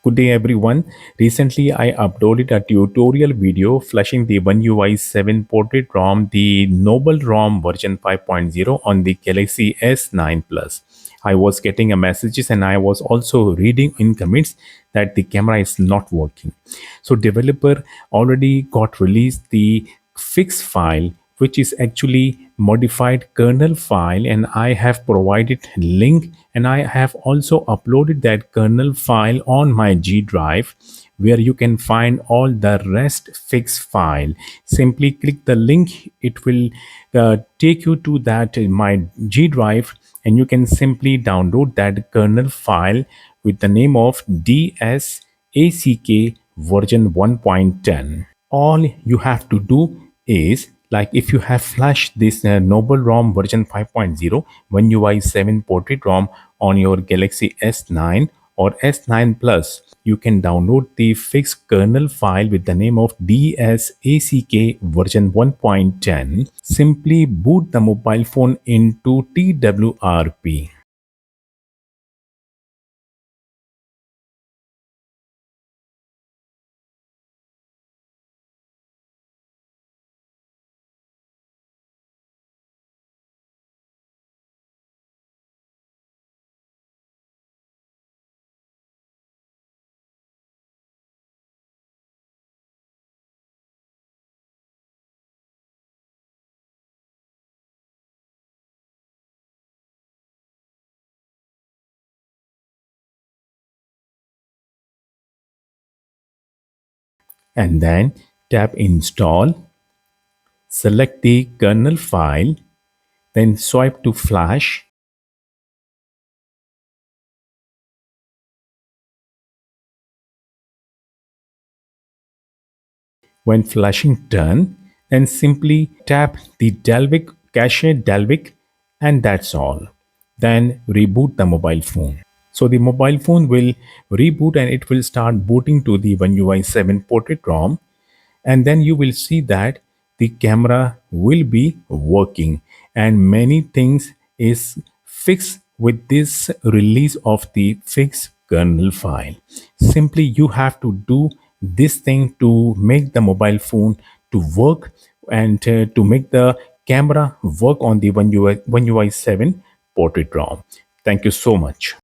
Good day everyone. Recently I uploaded a tutorial video flashing the One UI 7 portrait ROM, the NobleRom version 5.0 on the Galaxy S9 Plus. I was getting a messages and I was also reading in comments that the camera is not working. So developer already got released the fix file, which is actually modified kernel file, and I have provided link, and I have also uploaded that kernel file on my G drive, where you can find all the rest fix file. Simply click the link, it will take you to that my G drive, and you can simply download that kernel file with the name of DSACK version 1.10. All you have to do is, like, if you have flashed this NobleRom version 5.0 One UI 7 portrait ROM on your Galaxy S9 or S9 Plus, you can download the fixed kernel file with the name of DSACK version 1.10. Simply boot the mobile phone into twrp. And then tap install, select the kernel file, then swipe to flash. When flashing done, then simply tap the dalvik cache dalvik, and that's all. Then reboot the mobile phone. So the mobile phone will reboot and it will start booting to the One UI 7 portrait ROM, and then you will see that the camera will be working and many things is fixed with this release of the fixed kernel file. Simply you have to do this thing to make the mobile phone to work, and to make the camera work on the One UI 7 portrait ROM. Thank you so much.